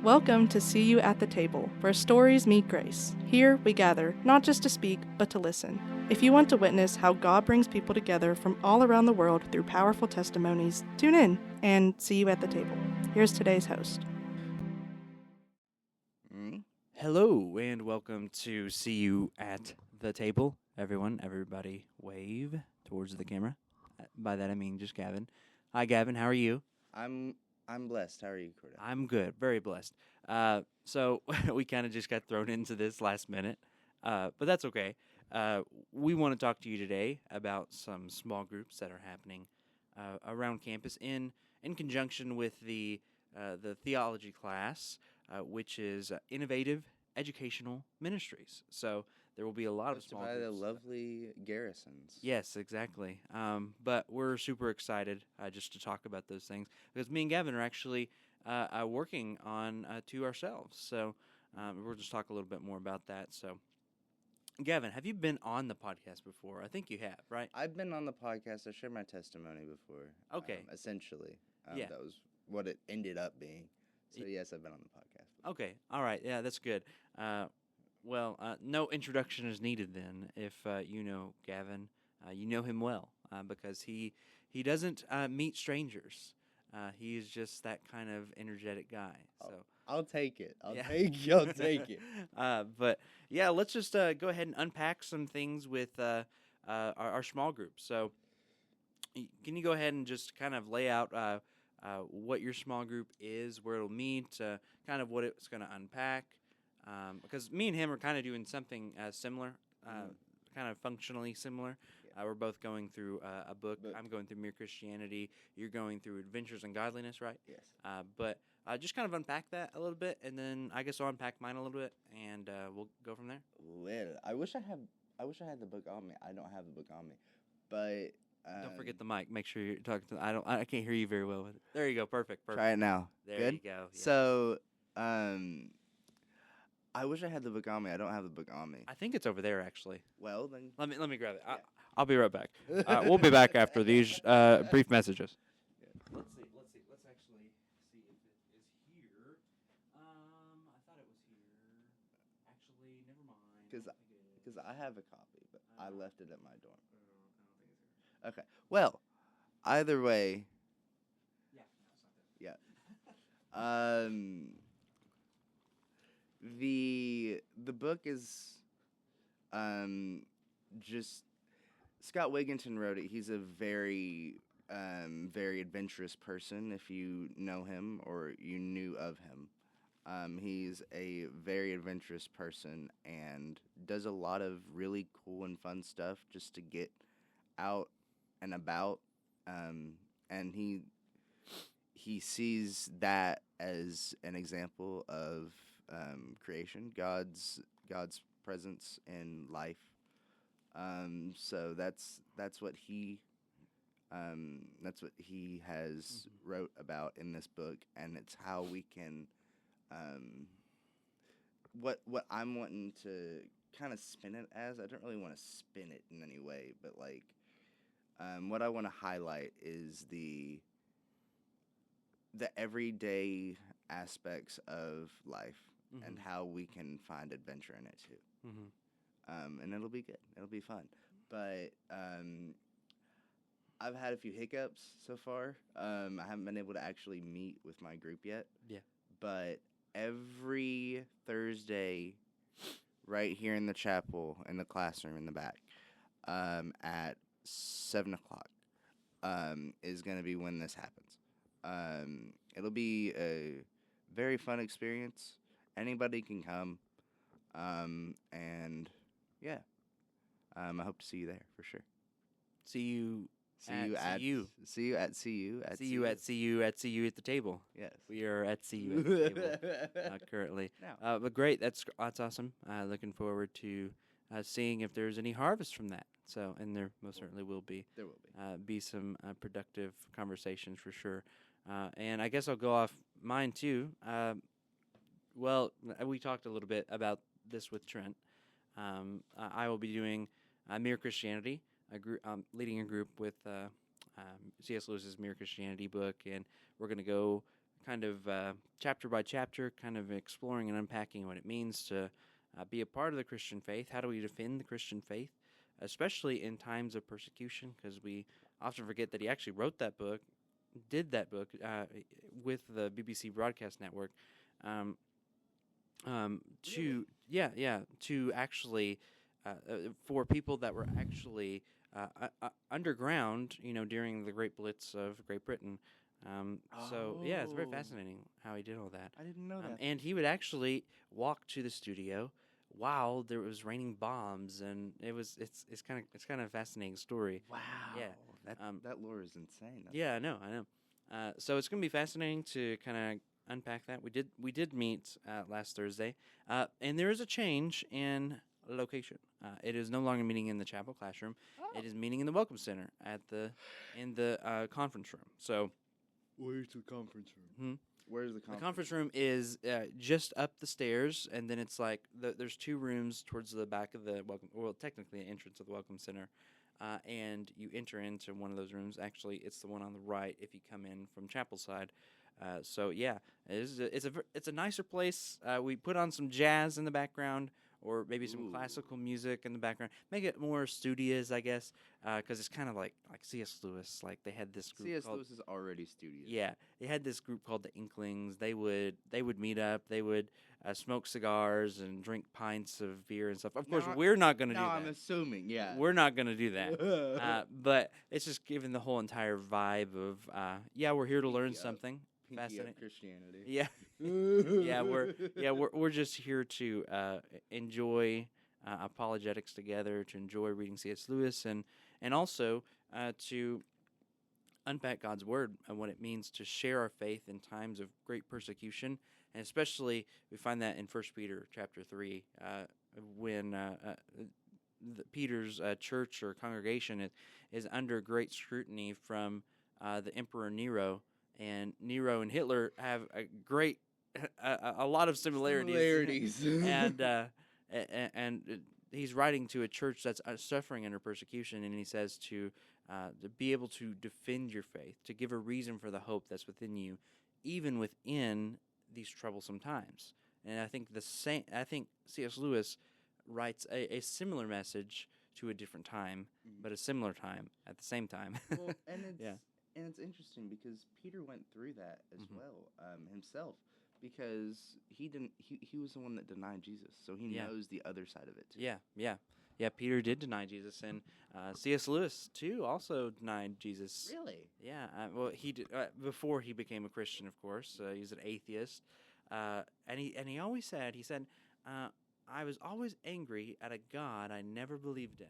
Welcome to See You at the Table, where stories meet grace. Here we gather, not just to speak, but to listen. If you want to witness how God brings people together from all around the world through powerful testimonies, tune in and see you at the table. Here's today's host. Hello, and welcome to See You at the Table. Everybody wave towards the camera. By that I mean just Gavin. Hi, Gavin. How are you? I'm blessed. How are you, Cordell? I'm good. Very blessed. So we kind of just got thrown into this last minute, but that's okay. We want to talk to you today about some small groups that are happening around campus in conjunction with the theology class, which is Innovative Educational Ministries. So there will be a lot of small by groups. the lovely Garrisons. Yes, exactly. But we're super excited just to talk about those things because me and Gavin are actually working on two ourselves. So we'll just talk a little bit more about that. So, Gavin, have you been on the podcast before? I think you have, right? I've been on the podcast. I shared my testimony before. Okay. Essentially. Yeah. That was what it ended up being. So, yes, I've been on the podcast before. Okay. All right. Yeah, that's good. No introduction is needed then. If you know Gavin, you know him well because he doesn't meet strangers. He's just that kind of energetic guy. So I'll take it. I'll take it. But yeah, let's just go ahead and unpack some things with our small group. So can you go ahead and just kind of lay out what your small group is, where it'll meet, kind of what it's going to unpack? Because me and him are kind of doing something similar, kind of functionally similar. Yeah. We're both going through a book. I'm going through Mere Christianity. You're going through Adventures in Godliness, right? Yes. But just kind of unpack that a little bit, and then I guess I'll unpack mine a little bit, and we'll go from there. Well, I wish I had the book on me. I don't have the book on me, but don't forget the mic. Make sure you're talking to. I can't hear you very well with it. There you go. Perfect. Try it now. There Good? You go. Yeah. So, I wish I had the book on me. I don't have the book on me. I think it's over there, actually. Well, then let me grab it. Yeah. I'll be right back. We'll be back after these brief messages. Yeah. Let's see. Let's actually see if it is here. I thought it was here. Actually, never mind. Because I have a copy, but I left it at my dorm. I don't think it's here. Okay. Well, either way. Yeah. No, it's not Yeah. there. The book is just Scott Wigginton wrote it. He's a very very adventurous person if you know him or you knew of him. He's a very adventurous person and does a lot of really cool and fun stuff just to get out and about. And he sees that as an example of creation, God's presence in life. So that's what he has wrote about in this book, and it's how we can what I'm wanting to kind of spin it as. I don't really want to spin it in any way, but like what I want to highlight is the everyday aspects of life. Mm-hmm. And how we can find adventure in it too. Mm-hmm. And it'll be good. It'll be fun. But I've had a few hiccups so far. I haven't been able to actually meet with my group yet. Yeah. But every Thursday, right here in the chapel, in the classroom in the back, at 7:00, is going to be when this happens. It'll be a very fun experience. Anybody can come, and yeah, I hope to see you there for sure. See you at CU at the table. Yes, we are at CU at the table currently. No. But great, that's awesome. Looking forward to seeing if there's any harvest from that. So, and there most certainly will be. There will be some productive conversations for sure. And I guess I'll go off mine too. Well, we talked a little bit about this with Trent. I will be doing Mere Christianity, leading a group with C.S. Lewis's Mere Christianity book, and we're going to go kind of chapter by chapter, kind of exploring and unpacking what it means to be a part of the Christian faith. How do we defend the Christian faith, especially in times of persecution? Because we often forget that he actually wrote that book, did that book with the BBC Broadcast Network, to actually for people that were actually underground, during the Great Blitz of Great Britain. So yeah, it's very fascinating how he did all that. I didn't know that. And he would actually walk to the studio while there was raining bombs, and it's kind of a fascinating story. Wow. Yeah. That lore is insane. Yeah, I know. So it's gonna be fascinating to kind of unpack that. We did meet last Thursday, and there is a change in location. It is no longer meeting in the chapel classroom. Oh. It is meeting in the welcome center in the conference room. So Where's the conference room? Where's the conference? the conference room is just up the stairs, and then it's like there's two rooms towards the back of the welcome. Well, technically, an entrance of the welcome center, and you enter into one of those rooms. Actually, it's the one on the right if you come in from chapel side. So yeah, it's a nicer place. We put on some jazz in the background, or maybe some classical music in the background. Make it more studious, I guess, because it's kind of like C.S. Lewis. Like they had this group. C.S. called, Lewis is already studious. Yeah, they had this group called the Inklings. They would meet up. They would smoke cigars and drink pints of beer and stuff. Of course, we're not going to do that. I'm assuming, yeah. We're not going to do that. But it's just giving the whole entire vibe of, we're here to learn something. Fascinating Christianity. Yeah, we're just here to enjoy apologetics together, to enjoy reading C.S. Lewis, and also to unpack God's word and what it means to share our faith in times of great persecution, and especially we find that in 1 Peter chapter 3 when Peter's church or congregation is under great scrutiny from the Emperor Nero. And Nero and Hitler have a lot of similarities. and he's writing to a church that's suffering under persecution, and he says to be able to defend your faith, to give a reason for the hope that's within you, even within these troublesome times. And I think C.S. Lewis writes a similar message to a different time, but a similar time at the same time. Well, and it's interesting because Peter went through that as well himself, because he was the one that denied Jesus, so he knows the other side of it too. Yeah. Peter did deny Jesus, and C.S. Lewis too also denied Jesus. Really? Yeah. Well, he did before he became a Christian. Of course, he was an atheist, and he always said I was always angry at a God I never believed in.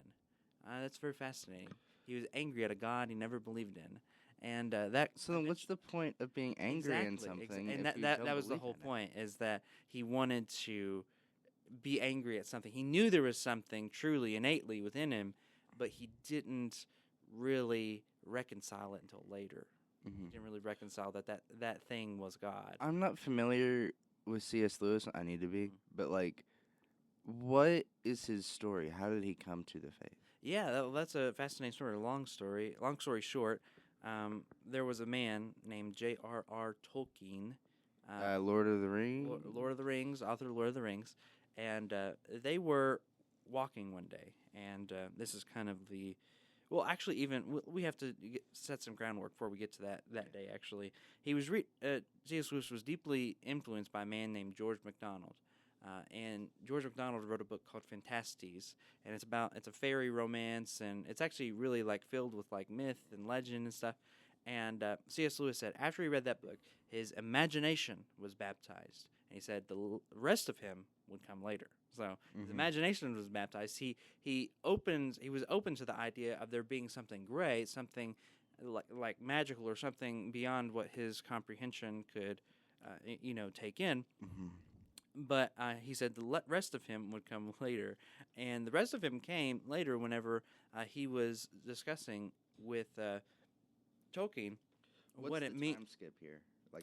That's very fascinating. He was angry at a God he never believed in. And that. So then, what's the point of being angry in something? And that was the whole point, is that he wanted to be angry at something. He knew there was something truly innately within him, but he didn't really reconcile it until later. He didn't really reconcile that thing was God. I'm not familiar with C.S. Lewis. I need to be, but what is his story? How did he come to the faith? Yeah, that's a fascinating story. Long story short. There was a man named J.R.R. Tolkien, Lord of the Rings, author of Lord of the Rings, and they were walking one day, and this is kind of we have to set some groundwork before we get to that day. Actually, he was C.S. Lewis was deeply influenced by a man named George MacDonald. And George MacDonald wrote a book called Fantastes, and it's a fairy romance, and it's actually really filled with myth and legend and stuff. And C.S. Lewis said after he read that book, his imagination was baptized, and he said the rest of him would come later. So his imagination was baptized. He was open to the idea of there being something great, something like magical, or something beyond what his comprehension could take in. But he said the rest of him would come later. And the rest of him came later whenever he was discussing with Tolkien what it means. What's the time skip here?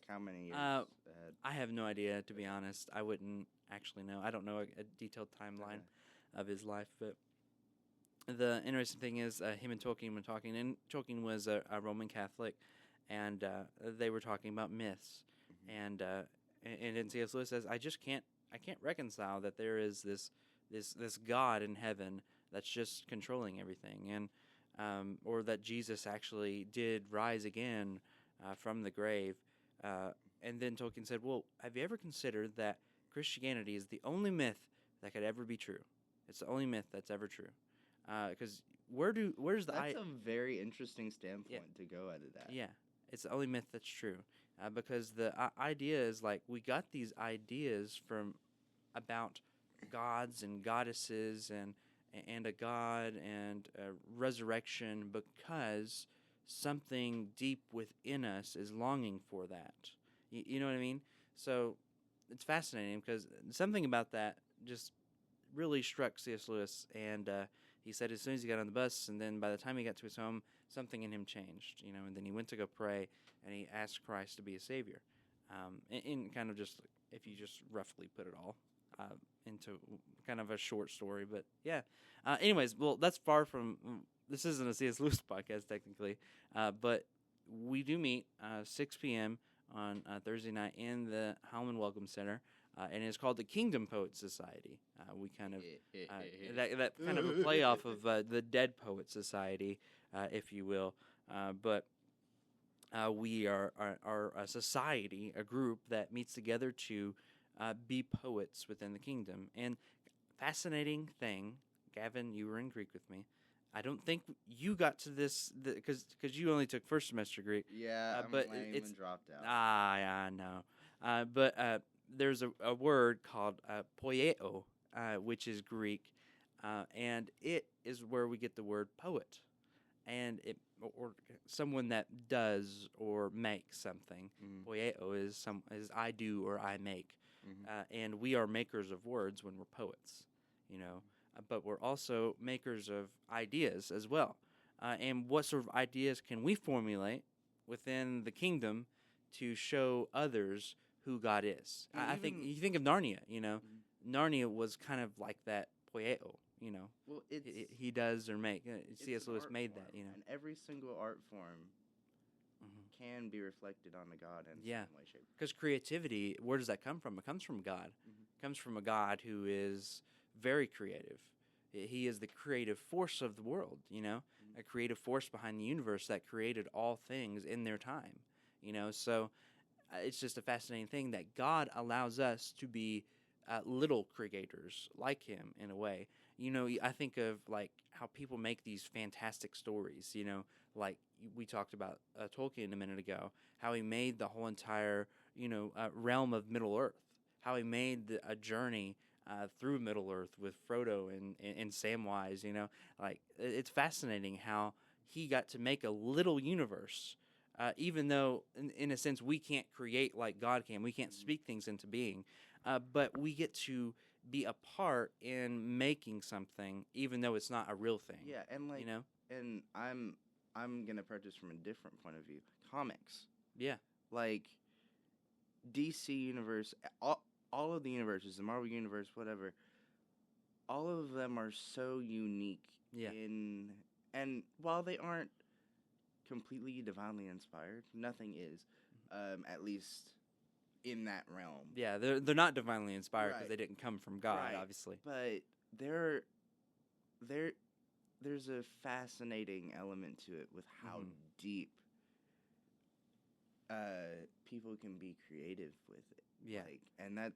How many years ahead? I have no idea, to be honest. I wouldn't actually know. I don't know a detailed timeline of his life. But the interesting thing is him and Tolkien were talking. And Tolkien was a Roman Catholic, and they were talking about myths. And then C.S. Lewis says, I can't reconcile that there is this God in heaven that's just controlling everything, and or that Jesus actually did rise again from the grave. And then Tolkien said, well, have you ever considered that Christianity is the only myth that could ever be true? It's the only myth that's ever true. Because where's the That's a very interesting standpoint to go at it at. Yeah, it's the only myth that's true. Because the idea is like we got these ideas from about gods and goddesses and a god and a resurrection because something deep within us is longing for that. You know what I mean? So it's fascinating because something about that just really struck C.S. Lewis, and he said as soon as he got on the bus, and then by the time he got to his home, something in him changed, and then he went to go pray, and he asked Christ to be his Savior. In kind of just, if you just roughly put it all into kind of a short story, but yeah. Anyways, well, that's far from, this isn't a C.S. Lewis podcast technically, but we do meet 6 p.m. on Thursday night in the Howman Welcome Center. And it's called the Kingdom Poets Society. We kind of that kind of a play off of the Dead Poet Society, if you will. But we are a society, a group that meets together to be poets within the kingdom. And fascinating thing, Gavin, you were in Greek with me. I don't think you got to this because you only took first semester Greek. Yeah, but it's dropped out. Yeah, I know. But there's a word called poieo, which is Greek, and it is where we get the word poet, and or someone that does or makes something. Mm-hmm. Poieo is I do or I make, and we are makers of words when we're poets, but we're also makers of ideas as well. And what sort of ideas can we formulate within the kingdom to show others who God is? I think you think of Narnia, Narnia was kind of like that poieo, Well, he does or make. C.S. Lewis made form, that, And every single art form can be reflected on a God in some way, shape. Because creativity, where does that come from? It comes from God. It comes from a God who is very creative. He is the creative force of the world, a creative force behind the universe that created all things in their time, So it's just a fascinating thing that God allows us to be little creators like him in a way. I think of like how people make these fantastic stories, like we talked about Tolkien a minute ago, how he made the whole entire, realm of Middle Earth, how he made a journey through Middle Earth with Frodo and Samwise, like it's fascinating how he got to make a little universe. Even though, in a sense, we can't create like God can. We can't speak things into being. But we get to be a part in making something, even though it's not a real thing. Yeah, and and I'm gonna approach this from a different point of view. Comics. Yeah. Like DC Universe, all of the universes, the Marvel Universe, whatever, all of them are so unique. Yeah. And while they aren't completely divinely inspired, nothing is, at least in that realm. Yeah, they're not divinely inspired because Right. they didn't come from God, Right. obviously. But there's a fascinating element to it with how deep people can be creative with it. Yeah. And that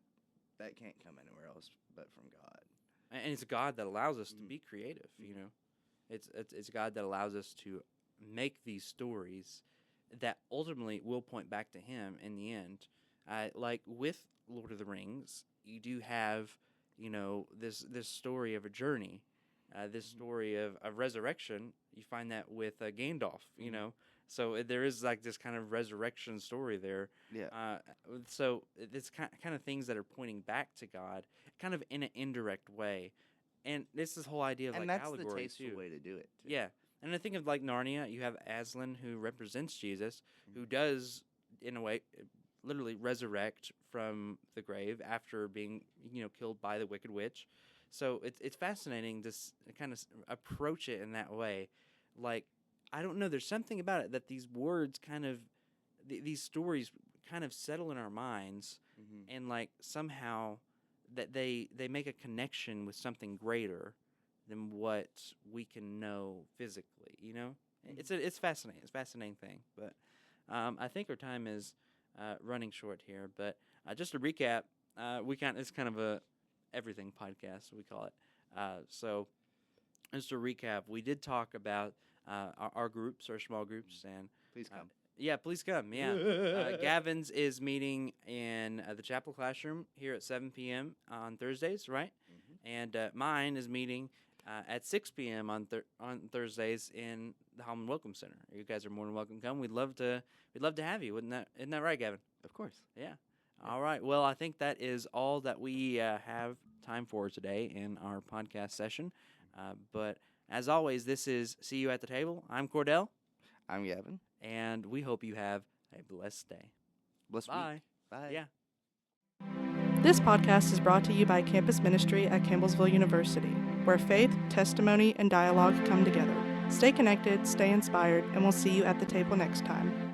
can't come anywhere else but from God. And it's God that allows us to be creative, It's God that allows us to make these stories that ultimately will point back to him in the end. Like with Lord of the Rings, you do have, this story of a journey, this story of resurrection. You find that with Gandalf, So there is like this kind of resurrection story there. Yeah. So it's kind of things that are pointing back to God, kind of in an indirect way. And this whole idea of And like that's allegory the tasteful too. way to do it, too. Yeah. And I think of like Narnia, you have Aslan who represents Jesus, who does, in a way, literally resurrect from the grave after being, killed by the Wicked Witch. So it's fascinating to kind of approach it in that way. Like, I don't know, there's something about it that these words kind of, these stories kind of settle in our minds, Mm-hmm. and like somehow that they make a connection with something greater than what we can know physically. You know, it's fascinating. It's a fascinating thing. But I think our time is running short here. But just to recap, it's kind of a everything podcast, we call it. So just to recap, we did talk about our groups, our small groups, and Please come. yeah, please come. Yeah, Gavin's is meeting in the chapel classroom here at 7 p.m. on Thursdays, right? Mm-hmm. And mine is meeting at 6 p.m. on Thursdays in the Holman Welcome Center. You guys are more than welcome to come. We'd love to have you. Isn't that right, Gavin? Of course. Yeah. All right. Well, I think that is all that we have time for today in our podcast session. But as always, this is See You at the Table. I'm Cordell, I'm Gavin. and we hope you have a blessed day. Bless Bye. Bye. Yeah. This podcast is brought to you by Campus Ministry at Campbellsville University, where faith, testimony, and dialogue come together. Stay connected, stay inspired, and we'll see you at the table next time.